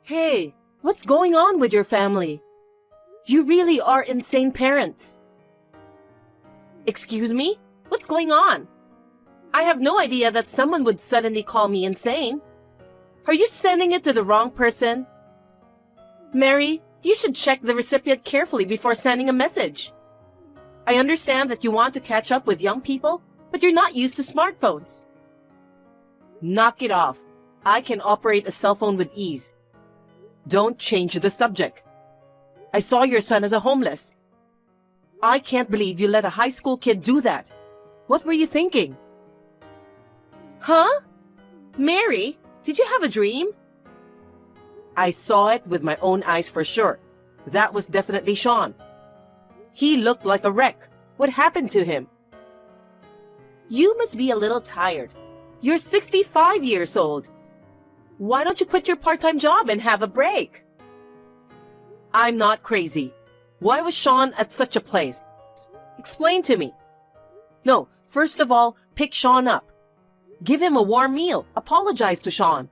Hey, what's going on with your family? You really are insane parents. Excuse me? What's going on? I have no idea that someone would suddenly call me insane. Are you sending it to the wrong person? Mary, you should check the recipient carefully before sending a message. I understand that you want to catch up with young people, but you're not used to smartphones. Knock it off. I can operate a cell phone with ease. Don't change the subject. I saw your son as a homeless. I can't believe you let a high school kid do that. What were you thinking? Huh? Mary, did you have a dream? I saw it with my own eyes for sure. That was definitely Sean. He looked like a wreck. What happened to him? You must be a little tired. You're 65 years old. Why don't you quit your part-time job and have a break? I'm not crazy. Why was Sean at such a place? Explain to me. No, first of all, pick Sean up. Give him a warm meal. Apologize to Sean.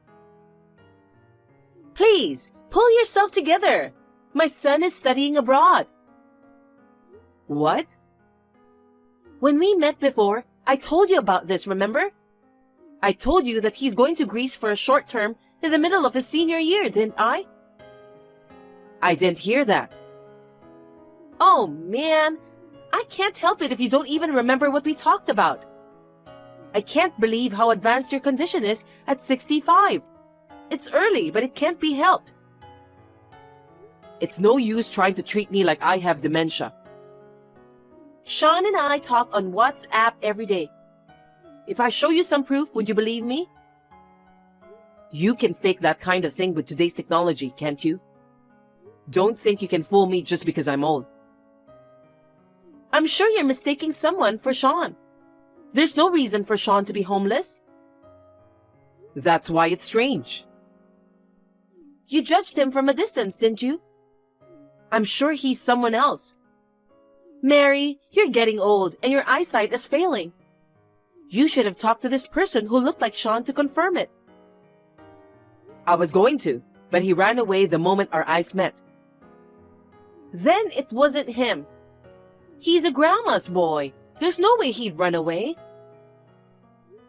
Please, pull yourself together. My son is studying abroad. What? When we met before, I told you about this, remember? I told you that he's going to Greece for a short term in the middle of his senior year, didn't I? I didn't hear that. Oh, man. I can't help it if you don't even remember what we talked about. I can't believe how advanced your condition is at 65. It's early, but it can't be helped. It's no use trying to treat me like I have dementia. Sean and I talk on WhatsApp every day. If I show you some proof, would you believe me? You can fake that kind of thing with today's technology, can't you? Don't think you can fool me just because I'm old. I'm sure you're mistaking someone for Sean. There's no reason for Sean to be homeless. That's why it's strange. You judged him from a distance, didn't you? I'm sure he's someone else. Mary, you're getting old and your eyesight is failing. You should have talked to this person who looked like Sean to confirm it. I was going to, but he ran away the moment our eyes met. Then it wasn't him. He's a grandma's boy. There's no way he'd run away.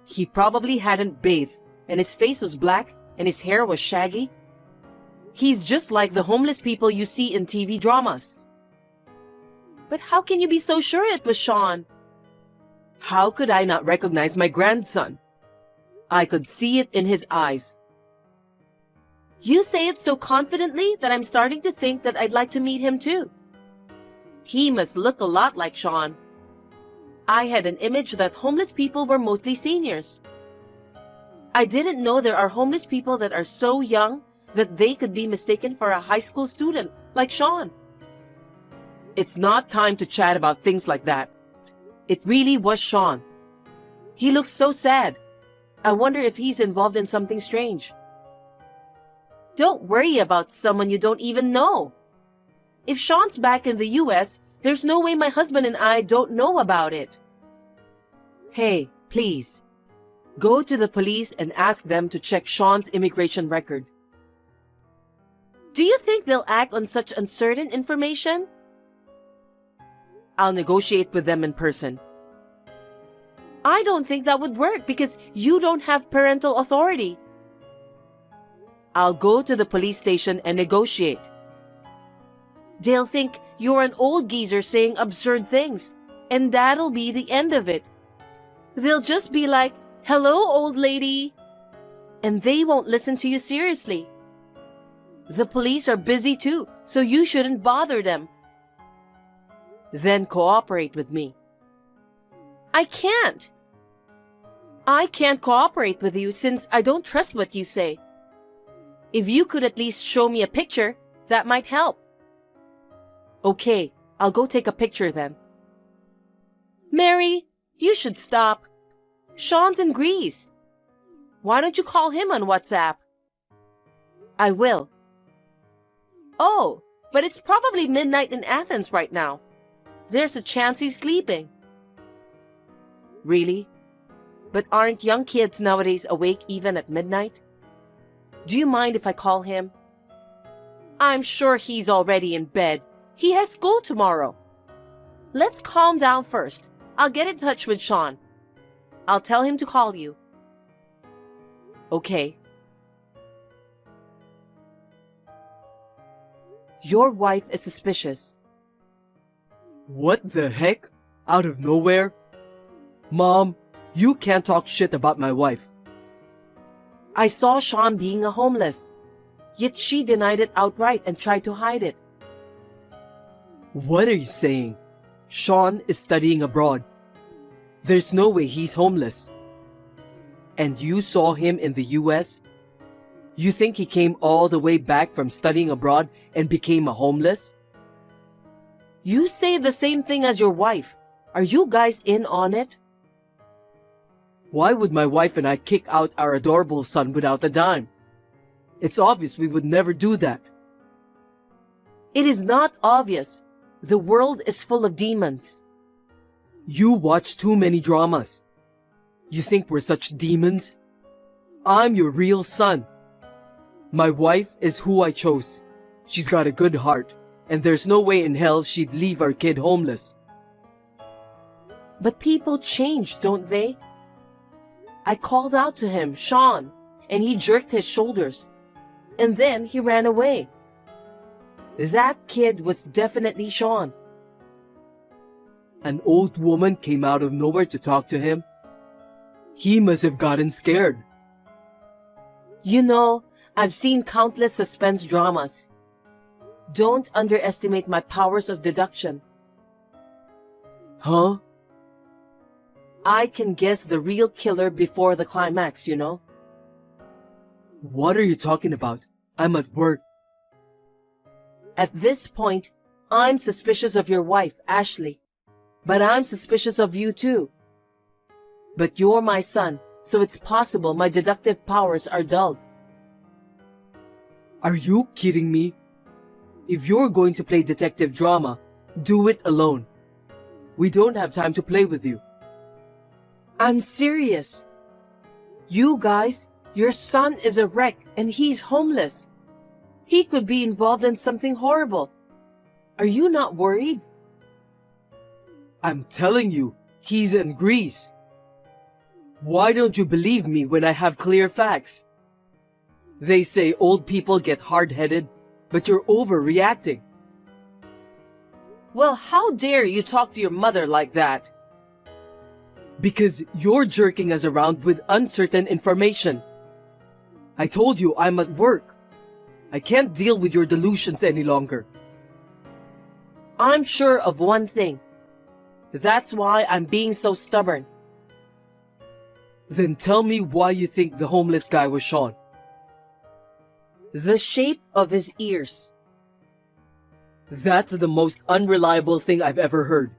He probably hadn't bathed, and his face was black, and his hair was shaggy. He's just like the homeless people you see in TV dramas. But how can you be so sure it was Sean? How could I not recognize my grandson? I could see it in his eyes. You say it so confidently that I'm starting to think that I'd like to meet him too. He must look a lot like Sean. I had an image that homeless people were mostly seniors. I didn't know there are homeless people that are so young that they could be mistaken for a high school student like Sean. It's not time to chat about things like that. It really was Sean. He looks so sad. I wonder if he's involved in something strange. Don't worry about someone you don't even know. If Sean's back in the US, there's no way my husband and I don't know about it. Hey, please. Go to the police and ask them to check Sean's immigration record. Do you think they'll act on such uncertain information? I'll negotiate with them in person. I don't think that would work because you don't have parental authority. I'll go to the police station and negotiate. They'll think you're an old geezer saying absurd things, and that'll be the end of it. They'll just be like, "Hello, old lady," and they won't listen to you seriously. The police are busy too, so you shouldn't bother them. Then cooperate with me. I can't. I can't cooperate with you since I don't trust what you say. If you could at least show me a picture, that might help. Okay, I'll go take a picture then. Mary, you should stop. Sean's in Greece. Why don't you call him on WhatsApp? I will. Oh, but it's probably midnight in Athens right now. There's a chance he's sleeping. Really? But aren't young kids nowadays awake even at midnight? Do you mind if I call him? I'm sure he's already in bed. He has school tomorrow. Let's calm down first. I'll get in touch with Sean. I'll tell him to call you. Okay. Your wife is suspicious. What the heck? Out of nowhere? Mom, you can't talk shit about my wife. I saw Sean being a homeless, yet she denied it outright and tried to hide it. What are you saying? Sean is studying abroad. There's no way he's homeless. And you saw him in the US? You think he came all the way back from studying abroad and became a homeless? You say the same thing as your wife. Are you guys in on it? Why would my wife and I kick out our adorable son without a dime? It's obvious we would never do that. It is not obvious. The world is full of demons. You watch too many dramas. You think we're such demons? I'm your real son. My wife is who I chose. She's got a good heart, and there's no way in hell she'd leave our kid homeless. But people change, don't they? I called out to him, Sean, and he jerked his shoulders. And then he ran away. That kid was definitely Sean. An old woman came out of nowhere to talk to him. He must have gotten scared. You know, I've seen countless suspense dramas. Don't underestimate my powers of deduction. Huh? I can guess the real killer before the climax, you know? What are you talking about? I'm at work. At this point, I'm suspicious of your wife, Ashley. But I'm suspicious of you too. But you're my son, so it's possible my deductive powers are dulled. Are you kidding me? If you're going to play detective drama, do it alone. We don't have time to play with you. I'm serious. You guys, your son is a wreck and he's homeless. He could be involved in something horrible. Are you not worried? I'm telling you, he's in Greece. Why don't you believe me when I have clear facts? They say old people get hard-headed, but you're overreacting. Well, how dare you talk to your mother like that? Because you're jerking us around with uncertain information. I told you I'm at work. I can't deal with your delusions any longer. I'm sure of one thing. That's why I'm being so stubborn. Then tell me why you think the homeless guy was Sean. The shape of his ears. That's the most unreliable thing I've ever heard.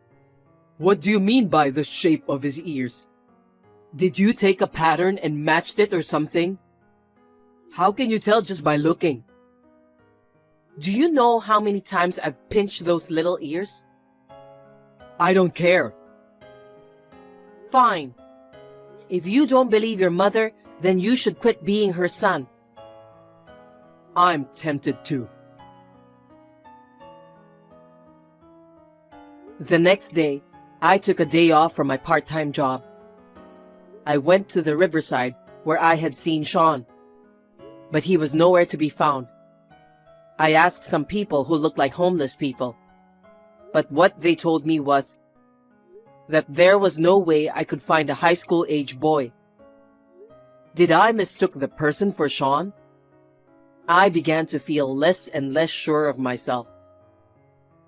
What do you mean by the shape of his ears? Did you take a pattern and matched it or something? How can you tell just by looking? Do you know how many times I've pinched those little ears? I don't care. Fine. If you don't believe your mother, then you should quit being her son. I'm tempted to. The next day, I took a day off from my part-time job. I went to the riverside where I had seen Sean, but he was nowhere to be found. I asked some people who looked like homeless people, but what they told me was that there was no way I could find a high school-age boy. Did I mistook the person for Sean? I began to feel less and less sure of myself.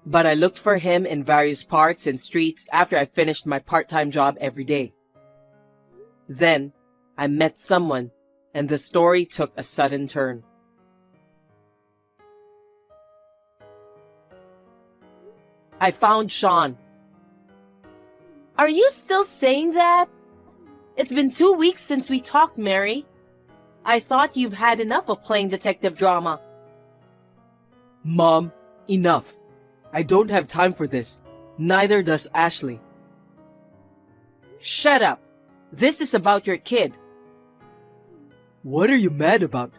But I looked for him in various parks and streets after I finished my part-time job every day. Then, I met someone, and the story took a sudden turn. I found Sean. Are you still saying that? It's been 2 weeks since we talked, Mary. I thought you've had enough of playing detective drama. Mom, enough. I don't have time for this. Neither does Ashley. Shut up. This is about your kid. What are you mad about?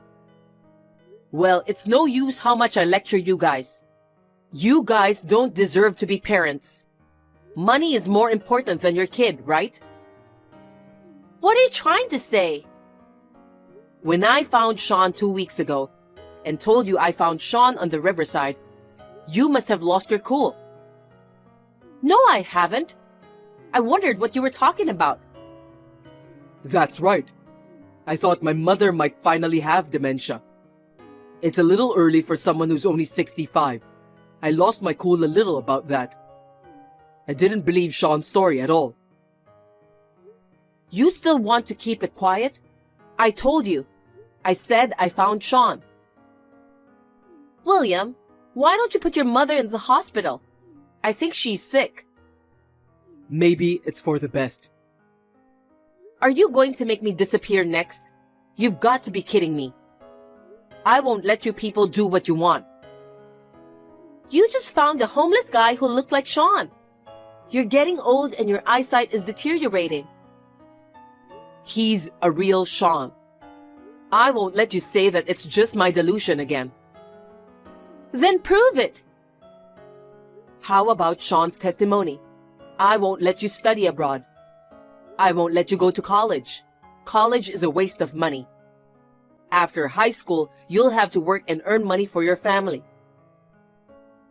Well, it's no use how much I lecture you guys. You guys don't deserve to be parents. Money is more important than your kid, right? What are you trying to say? When I found Sean 2 weeks ago and told you I found Sean on the riverside, you must have lost your cool. No, I haven't. I wondered what you were talking about. That's right. I thought my mother might finally have dementia. It's a little early for someone who's only 65. I lost my cool a little about that. I didn't believe Sean's story at all. You still want to keep it quiet? I told you. I said I found Sean. William, why don't you put your mother in the hospital? I think she's sick. Maybe it's for the best. Are you going to make me disappear next? You've got to be kidding me. I won't let you people do what you want. You just found a homeless guy who looked like Sean. You're getting old and your eyesight is deteriorating. He's a real Sean. I won't let you say that it's just my delusion again. Then prove it. How about Sean's testimony? I won't let you study abroad. I won't let you go to college. College is a waste of money. After high school, you'll have to work and earn money for your family.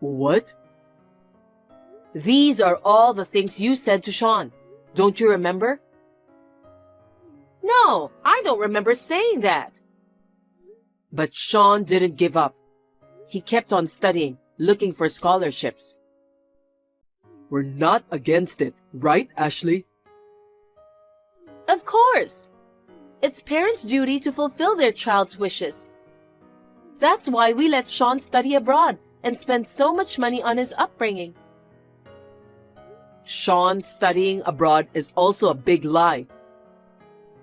What? These are all the things you said to Sean. Don't you remember? No, I don't remember saying that. But Sean didn't give up. He kept on studying, looking for scholarships. We're not against it, right, Ashley? Of course. It's parents' duty to fulfill their child's wishes. That's why we let Sean study abroad and spend so much money on his upbringing. Sean studying abroad is also a big lie.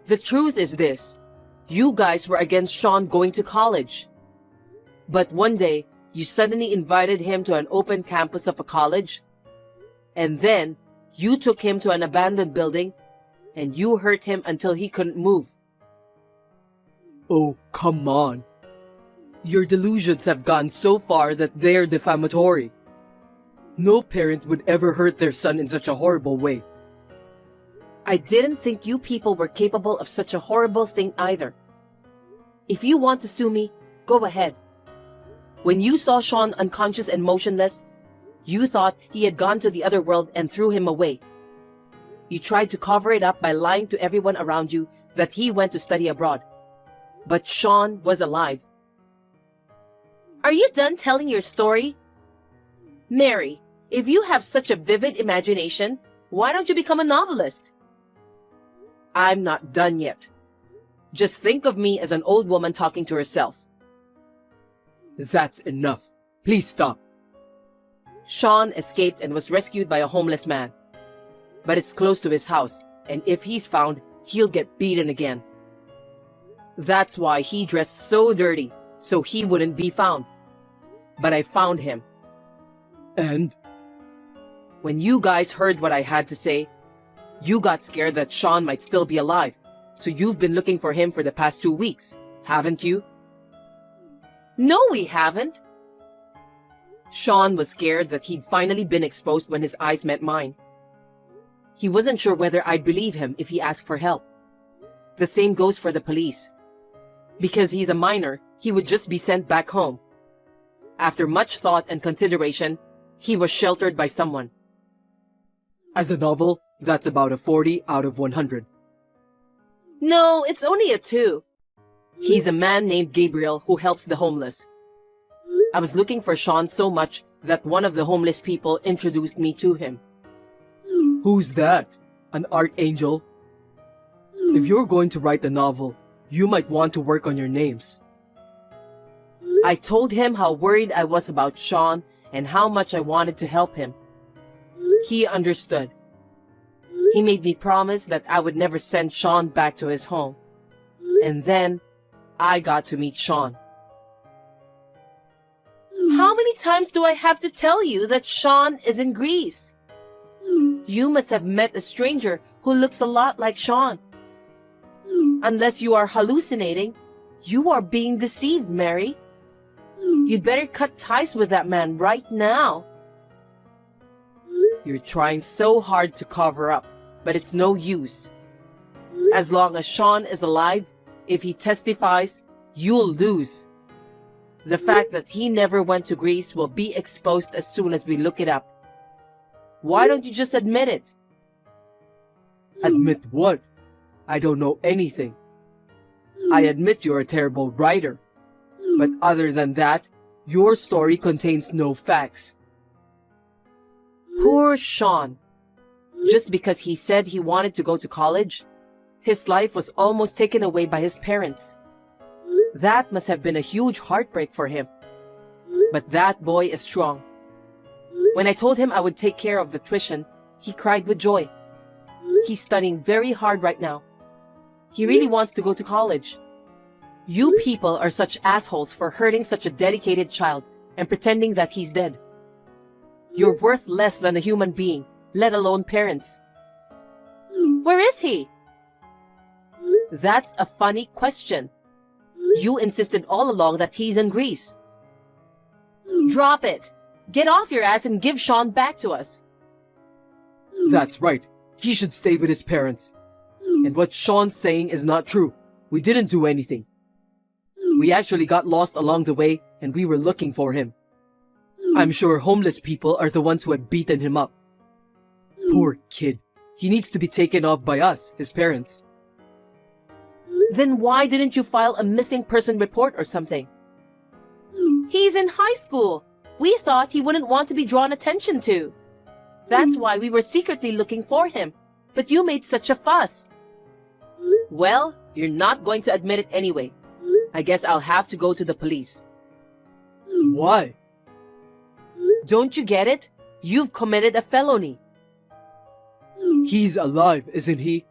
The truth is this. You guys were against Sean going to college. But one day, you suddenly invited him to an open campus of a college. And then, you took him to an abandoned building and you hurt him until he couldn't move. Oh, come on. Your delusions have gone so far that they're defamatory. No parent would ever hurt their son in such a horrible way. I didn't think you people were capable of such a horrible thing either. If you want to sue me, go ahead. When you saw Sean unconscious and motionless, you thought he had gone to the other world and threw him away. You tried to cover it up by lying to everyone around you that he went to study abroad. But Sean was alive. Are you done telling your story? Mary, if you have such a vivid imagination, why don't you become a novelist? I'm not done yet. Just think of me as an old woman talking to herself. That's enough. Please stop. Sean escaped and was rescued by a homeless man. But it's close to his house, and if he's found, he'll get beaten again. That's why he dressed so dirty, so he wouldn't be found. But I found him. And? When you guys heard what I had to say, you got scared that Sean might still be alive, so you've been looking for him for the past 2 weeks, haven't you? No, we haven't. Sean was scared that he'd finally been exposed when his eyes met mine. He wasn't sure whether I'd believe him if he asked for help. The same goes for the police. Because he's a minor, he would just be sent back home. After much thought and consideration, he was sheltered by someone. As a novel, that's about a 40 out of 100. No, it's only a 2. He's a man named Gabriel who helps the homeless. I was looking for Sean so much that one of the homeless people introduced me to him. Who's that? An archangel? If you're going to write a novel, you might want to work on your names. I told him how worried I was about Sean and how much I wanted to help him. He understood. He made me promise that I would never send Sean back to his home. And then, I got to meet Sean. How many times do I have to tell you that Sean is in Greece? You must have met a stranger who looks a lot like Sean. Unless you are hallucinating, you are being deceived, Mary. You'd better cut ties with that man right now. You're trying so hard to cover up, but it's no use. As long as Sean is alive, if he testifies, you'll lose. The fact that he never went to Greece will be exposed as soon as we look it up. Why don't you just admit it? Admit what? I don't know anything. I admit you're a terrible writer. But other than that, your story contains no facts. Poor Sean. Just because he said he wanted to go to college, his life was almost taken away by his parents. That must have been a huge heartbreak for him. But that boy is strong. When I told him I would take care of the tuition, he cried with joy. He's studying very hard right now. He really wants to go to college. You people are such assholes for hurting such a dedicated child and pretending that he's dead. You're worth less than a human being, let alone parents. Where is he? That's a funny question. You insisted all along that he's in Greece. Drop it. Get off your ass and give Sean back to us. That's right. He should stay with his parents. And what Sean's saying is not true. We didn't do anything. We actually got lost along the way and we were looking for him. I'm sure homeless people are the ones who had beaten him up. Poor kid. He needs to be taken off by us, his parents. Then why didn't you file a missing person report or something? He's in high school. We thought he wouldn't want to be drawn attention to. That's why we were secretly looking for him. But you made such a fuss. Well, you're not going to admit it anyway. I guess I'll have to go to the police. Why? Don't you get it? You've committed a felony. He's alive, isn't he?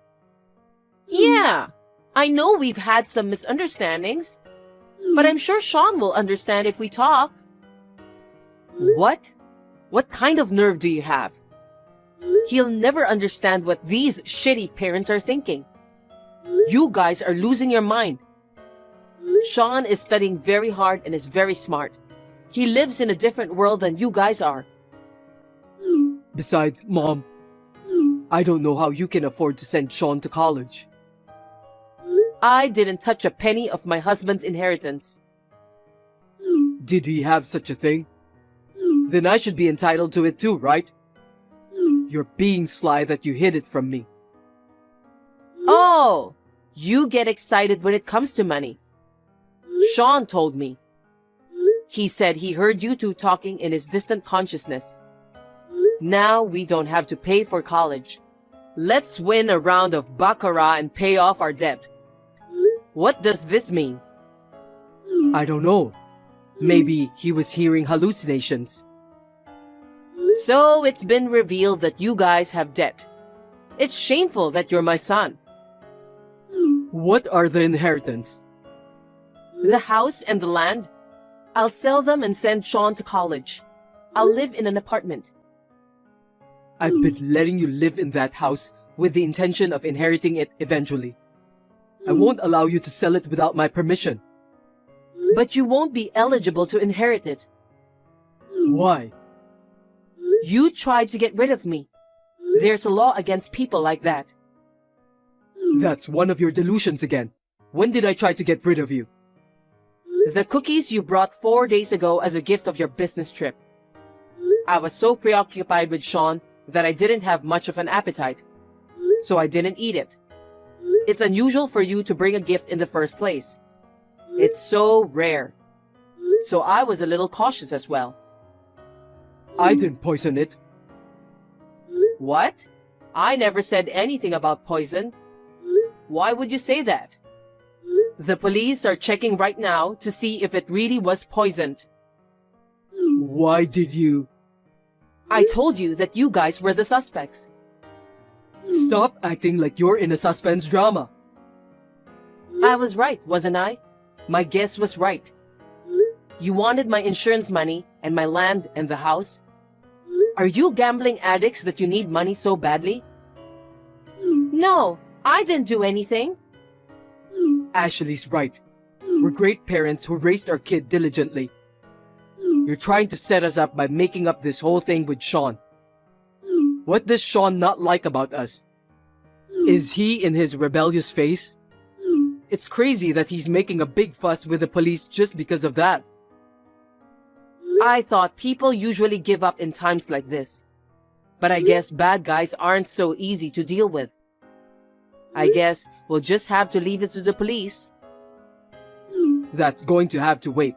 Yeah, I know we've had some misunderstandings, but I'm sure Sean will understand if we talk. What? What kind of nerve do you have? He'll never understand what these shitty parents are thinking. You guys are losing your mind. Sean is studying very hard and is very smart. He lives in a different world than you guys are. Besides, Mom, I don't know how you can afford to send Sean to college. I didn't touch a penny of my husband's inheritance. Did he have such a thing? Then I should be entitled to it too, right? You're being sly that you hid it from me. Oh, you get excited when it comes to money. Sean told me. He said he heard you two talking in his distant consciousness. Now we don't have to pay for college. Let's win a round of baccarat and pay off our debt. What does this mean? I don't know. Maybe he was hearing hallucinations. So it's been revealed that you guys have debt. It's shameful that you're my son. What are the inheritance? The house and the land. I'll sell them and send Sean to college. I'll live in an apartment. I've been letting you live in that house with the intention of inheriting it eventually. I won't allow you to sell it without my permission. But you won't be eligible to inherit it. Why? You tried to get rid of me. There's a law against people like that. That's one of your delusions again. When did I try to get rid of you? The cookies you brought 4 days ago as a gift of your business trip. I was so preoccupied with Sean that I didn't have much of an appetite. So I didn't eat it. It's unusual for you to bring a gift in the first place. It's so rare. So I was a little cautious as well. I didn't poison it. What? I never said anything about poison. Why would you say that? The police are checking right now to see if it really was poisoned. Why did you? I told you that you guys were the suspects. Stop acting like you're in a suspense drama. I was right, wasn't I? My guess was right. You wanted my insurance money and my land and the house. Are you gambling addicts that you need money so badly? No, I didn't do anything. Ashley's right. We're great parents who raised our kid diligently. You're trying to set us up by making up this whole thing with Sean. What does Sean not like about us? Is he in his rebellious phase? It's crazy that he's making a big fuss with the police just because of that. I thought people usually give up in times like this. But I guess bad guys aren't so easy to deal with. I guess we'll just have to leave it to the police. That's going to have to wait.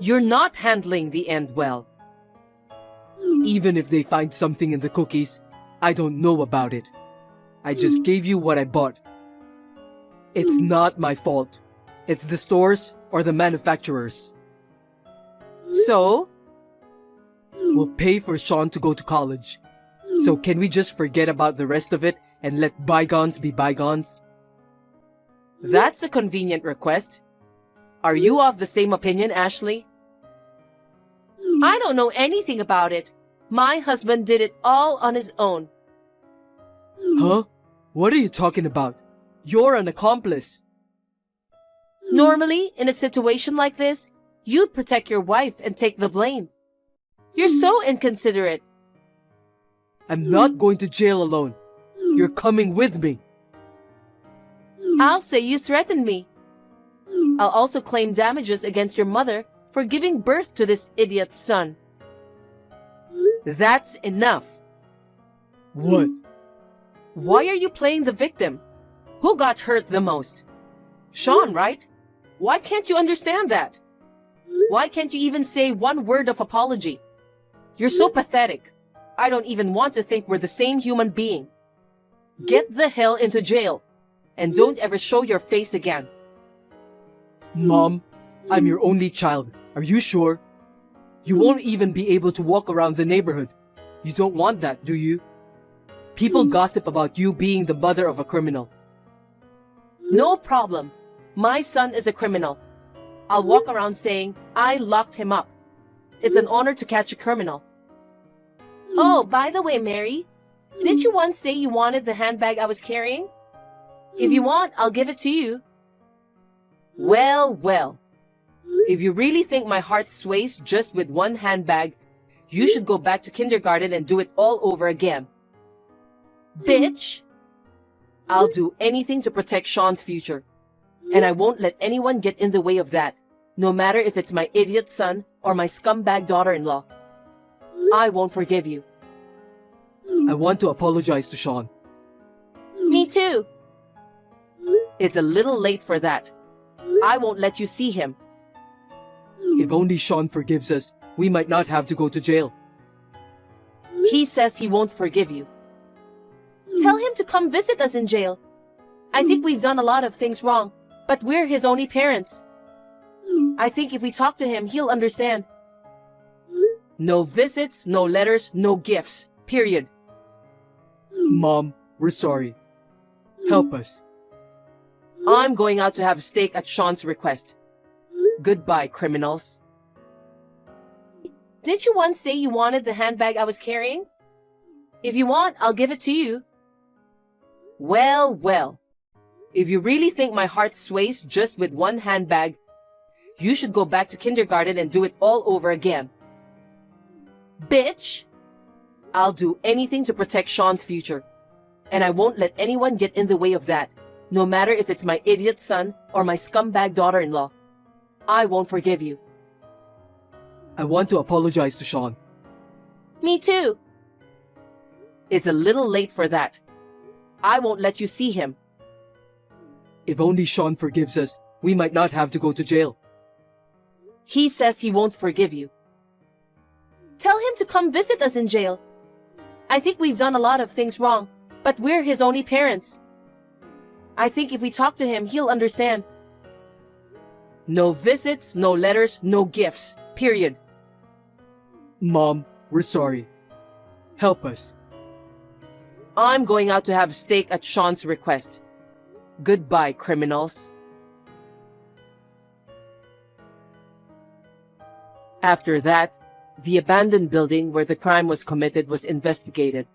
You're not handling the end well. Even if they find something in the cookies, I don't know about it. I just gave you what I bought. It's not my fault. It's the stores or the manufacturers. So? We'll pay for Sean to go to college. So can we just forget about the rest of it and let bygones be bygones? That's a convenient request. Are you of the same opinion, Ashley? I don't know anything about it. My husband did it all on his own. Huh? What are you talking about? You're an accomplice. Normally, in a situation like this, you'd protect your wife and take the blame. You're so inconsiderate. I'm not going to jail alone. You're coming with me. I'll say you threatened me. I'll also claim damages against your mother for giving birth to this idiot's son. That's enough. What? Why are you playing the victim? Who got hurt the most? Sean, right? Why can't you understand that? Why can't you even say one word of apology? You're so pathetic. I don't even want to think we're the same human being. Get the hell into jail. And don't ever show your face again. Mom, I'm your only child. Are you sure? You won't even be able to walk around the neighborhood. You don't want that, do you? People gossip about you being the mother of a criminal. No problem. My son is a criminal. I'll walk around saying, I locked him up. It's an honor to catch a criminal. Oh, by the way, Mary, did you once say you wanted the handbag I was carrying? If you want, I'll give it to you. Well, well. If you really think my heart sways just with one handbag, you should go back to kindergarten and do it all over again. Bitch! I'll do anything to protect Sean's future. And I won't let anyone get in the way of that, no matter if it's my idiot son or my scumbag daughter-in-law. I won't forgive you. I want to apologize to Sean. Me too. It's a little late for that. I won't let you see him. If only Sean forgives us, we might not have to go to jail. He says he won't forgive you. Tell him to come visit us in jail. I think we've done a lot of things wrong, but we're his only parents. I think if we talk to him, he'll understand. No visits, no letters, no gifts. Period. Mom, we're sorry. Help us. I'm going out to have steak at Sean's request. Goodbye, criminals. Did you once say you wanted the handbag I was carrying? If you want, I'll give it to you. Well, well. If you really think my heart sways just with one handbag, you should go back to kindergarten and do it all over again. Bitch! I'll do anything to protect Sean's future. And I won't let anyone get in the way of that, no matter if it's my idiot son or my scumbag daughter-in-law. I won't forgive you. I want to apologize to Sean. Me too. It's a little late for that. I won't let you see him. If only Sean forgives us, we might not have to go to jail. He says he won't forgive you. Tell him to come visit us in jail. I think we've done a lot of things wrong, but we're his only parents. I think if we talk to him, he'll understand. No visits, no letters, no gifts. Period. Mom, we're sorry. Help us. I'm going out to have steak at Sean's request. Goodbye, criminals. After that, the abandoned building where the crime was committed was investigated.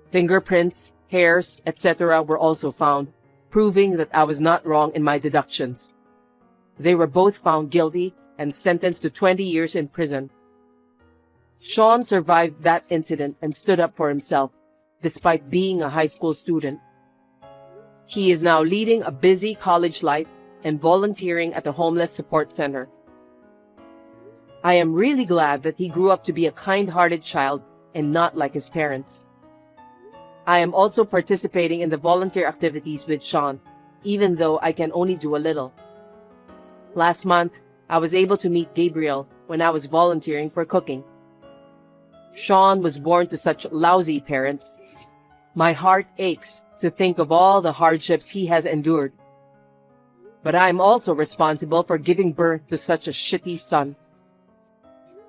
Fingerprints, hairs, etc. were also found, proving that I was not wrong in my deductions. They were both found guilty and sentenced to 20 years in prison. Sean survived that incident and stood up for himself, despite being a high school student. He is now leading a busy college life and volunteering at a homeless support center. I am really glad that he grew up to be a kind-hearted child and not like his parents. I am also participating in the volunteer activities with Sean, even though I can only do a little. Last month, I was able to meet Gabriel when I was volunteering for cooking. Sean was born to such lousy parents. My heart aches to think of all the hardships he has endured. But I am also responsible for giving birth to such a shitty son.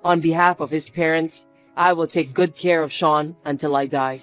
On behalf of his parents, I will take good care of Sean until I die.